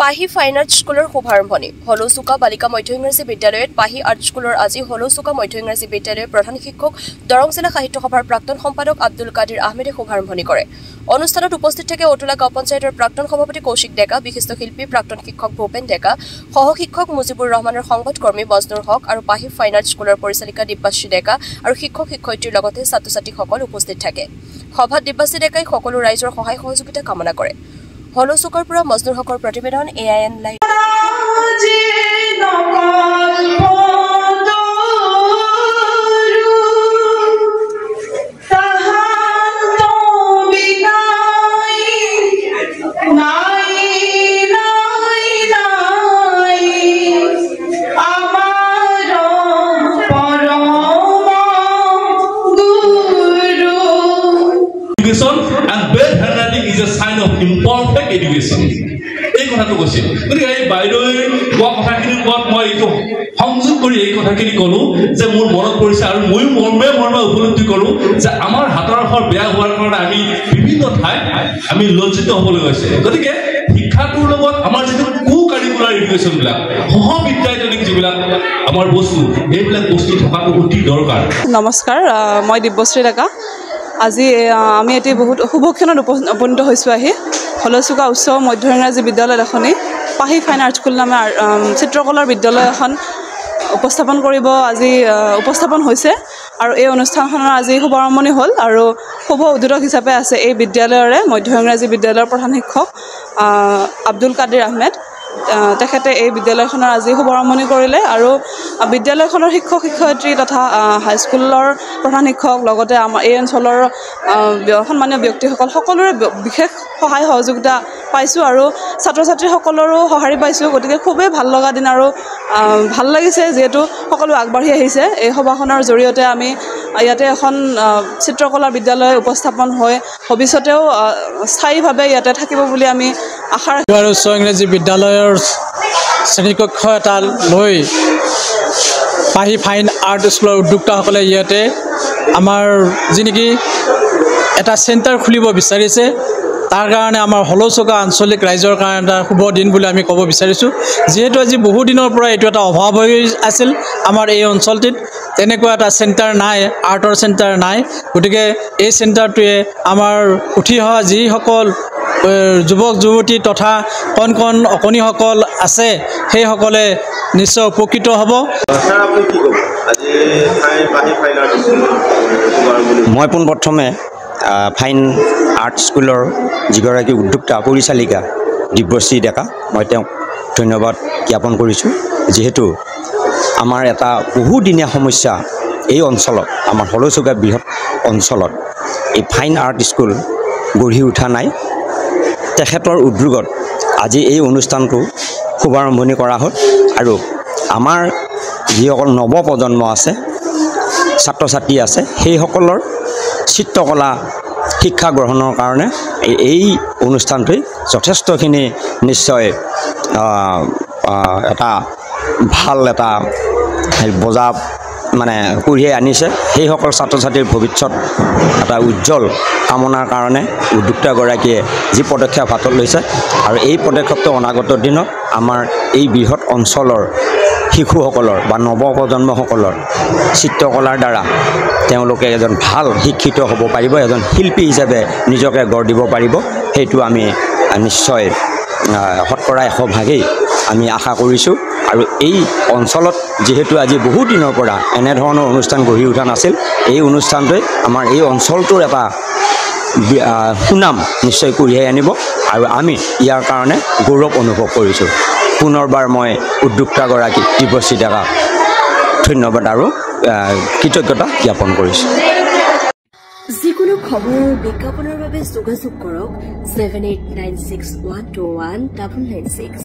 পাহি fine art স্কুলৰ শুভাৰম্ভণি হলৌচুকা বালিকা মধ্য ইংৰাজী বিদ্যালয়ত পাহি আৰ্ট স্কুলৰ আজি হলৌচুকা মধ্য ইংৰাজী বিদ্যালয়ৰ প্ৰধান শিক্ষক দৰং জিলা সাহিত্য সভাৰ প্ৰাক্তন সম্পাদক আব্দুল কাদিৰ আহমেদে শুভাৰম্ভণি কৰে। অনুষ্ঠানত উপস্থিত থাকে অতুলা গাঁও পঞ্চায়তৰ প্ৰাক্তন সভাপতি কৌশিক ডেকা, বিশিষ্ট শিল্পী প্ৰাক্তন শিক্ষক ভূপেন ডেকা, সহ শিক্ষক মুজিবুৰ ৰহমানৰ সংবাদকৰ্মী বজনুৰ হক আৰু পাহি ফাইন আৰ্ট স্কুলৰ পৰিচালিকা দিব্যাশ্ৰী ডেকা আৰু শিক্ষক শিক্ষয়িত্ৰীৰ লগতে ছাত্ৰ-ছাত্ৰীসকল উপস্থিত থাকে। সভাত দিব্যাশ্ৰী ডেকাই সকলো ৰাইজৰ সহায় সহযোগিতা কামনা কৰে। হলৌচুকাৰ পৰা মজনুৰ হকৰ প্ৰতিবেদন AIN live. And bad handwriting is a sign of imperfect education. এই কথাটো কৈছে গতিকে এই বাইদেৱে কোৱা কথাখিনিৰ ওপৰত মই এইটো সংযোগ কৰি এই কথাখিনি ক'লো যে মোৰ মনত পৰিছে আৰু ময়ো মৰ্মে উপলব্ধি কৰোঁ যে আমাৰ হাতৰ আখৰ বেয়া হোৱাৰ কাৰণে আমি বিভিন্ন ঠাইত আমি লজ্জিত হ'বলৈ গৈছে। গতিকে শিক্ষাটোৰ লগত আমাৰ যিটো কাৰিকুলাৰ এডুকেশ্যনবিলাক সহবিদ্যায়তনিক যিবিলাক আমাৰ বস্তু এইবিলাক বস্তু থকাটো অতি দৰকাৰ। নমস্কাৰ, মই দিব্যশ্ৰী ডেকা। আজি আমি এটি বহুত শুভক্ষণত উপনীত হৈছোঁ আহি হলৌচুকা উচ্চ মধ্য ইংৰাজী বিদ্যালয়ত এখনি পাহি ফাইন আৰ্ট স্কুল নামে চিত্ৰকলাৰ বিদ্যালয় এখন উপস্থাপন হৈছে আৰু এই অনুষ্ঠানখনৰ আজি শুভাৰম্ভণি হ'ল আৰু শুভ উদ্বোধক হিচাপে আছে এই বিদ্যালয়ৰে মধ্য ইংৰাজী বিদ্যালয়ৰ প্ৰধান শিক্ষক আব্দুল কাদিৰ আহমেদ। তেখেতে এই বিদ্যালয়খনৰ আজি শুভাৰম্ভণি কৰিলে আৰু বিদ্যালয়খনৰ শিক্ষক শিক্ষয়িত্ৰী তথা হাইস্কুলৰ প্ৰধান শিক্ষক লগতে আমাৰ এই অঞ্চলৰ সন্মানীয় ব্যক্তিসকল সকলোৰে বিশেষ সহায় সহযোগিতা পাইছোঁ আৰু ছাত্ৰ ছাত্ৰীসকলৰো সঁহাৰি পাইছোঁ। গতিকে খুবেই ভাল লগা দিন আৰু ভাল লাগিছে যিহেতু সকলো আগবাঢ়ি আহিছে। এই সভাখনৰ জৰিয়তে আমি ইয়াতে এখন চিত্ৰকলাৰ বিদ্যালয় উপস্থাপন হৈ ভৱিষ্যতেও স্থায়ীভাৱে ইয়াতে থাকিব বুলি আমি আশা ৰাখিছোঁ। উচ্চ ইংৰাজী বিদ্যালয়ৰ শ্ৰেণীকক্ষ এটা লৈ পাহি ফাইন আৰ্ট স্কুলৰ উদ্যোক্তাসকলে ইয়াতে আমাৰ যি নেকি এটা চেণ্টাৰ খুলিব বিচাৰিছে, তাৰ কাৰণে আমাৰ হলৌচুকা আঞ্চলিক ৰাইজৰ কাৰণে এটা শুভ দিন বুলি আমি ক'ব বিচাৰিছোঁ। যিহেতু আজি বহুদিনৰ পৰা এইটো এটা অভাৱ হৈ আছিল আমাৰ এই অঞ্চলটিত, তেনেকুৱা এটা চেণ্টাৰ নাই, আৰ্টৰ চেণ্টাৰ নাই। গতিকে এই চেণ্টাৰটোৱে আমাৰ উঠি অহা যিসকল যুৱক যুৱতী তথা কণ অকণিসকল আছে সেইসকলে নিশ্চয় উপকৃত হ'ব। মই পোনপ্ৰথমে ফাইন আৰ্ট স্কুলৰ যিগৰাকী উদ্যোক্তা পৰিচালিকা দিব্যশ্ৰী ডেকা, মই তেওঁক ধন্যবাদ জ্ঞাপন কৰিছোঁ। যিহেতু আমাৰ এটা বহুদিনীয়া সমস্যা এই অঞ্চলত, আমাৰ হলৌচুকা বৃহৎ অঞ্চলত এই ফাইন আৰ্ট স্কুল গঢ়ি উঠা নাই। তেখেতৰ উদ্যোগত আজি এই অনুষ্ঠানটো শুভাৰম্ভণি কৰা হ'ল আৰু আমাৰ যিসকল নৱপ্ৰজন্ম আছে, ছাত্ৰ ছাত্ৰী আছে, সেইসকলৰ চিত্ৰকলা শিক্ষা গ্ৰহণৰ কাৰণে এই অনুষ্ঠানটোৱে যথেষ্টখিনি নিশ্চয় এটা ভাল এটা বজা কঢ়িয়াই আনিছে। সেইসকল ছাত্ৰ ছাত্ৰীৰ ভৱিষ্যত এটা উজ্জ্বল কামনাৰ কাৰণে উদ্যোক্তাগৰাকীয়ে যি পদক্ষেপ হাতত লৈছে আৰু এই পদক্ষেপটো অনাগত দিনত আমাৰ এই বৃহৎ অঞ্চলৰ শিশুসকলৰ বা নৱপ্ৰজন্মসকলৰ চিত্ৰকলাৰ দ্বাৰা তেওঁলোকে এজন ভাল শিক্ষিত হ'ব পাৰিব, এজন শিল্পী হিচাপে নিজকে গঢ় দিব পাৰিব। সেইটো আমি নিশ্চয় 100% আমি আশা কৰিছোঁ। আৰু এই অঞ্চলত যিহেতু আজি বহুত দিনৰ পৰা এনেধৰণৰ অনুষ্ঠান গঢ়ি উঠা নাছিল, এই অনুষ্ঠানটোৱে আমাৰ এই অঞ্চলটোৰ এটা সুনাম নিশ্চয় কঢ়িয়াই আনিব আৰু আমি ইয়াৰ কাৰণে গৌৰৱ অনুভৱ কৰিছোঁ। পুনৰবাৰ মই উদ্যোক্তাগৰাকী দিব্যশ্ৰী ডেকাক ধন্যবাদ আৰু কৃতজ্ঞতা জ্ঞাপন কৰিছোঁ। যিকোনো খবৰৰ বিজ্ঞাপনৰ বাবে যোগাযোগ কৰক 7896121996।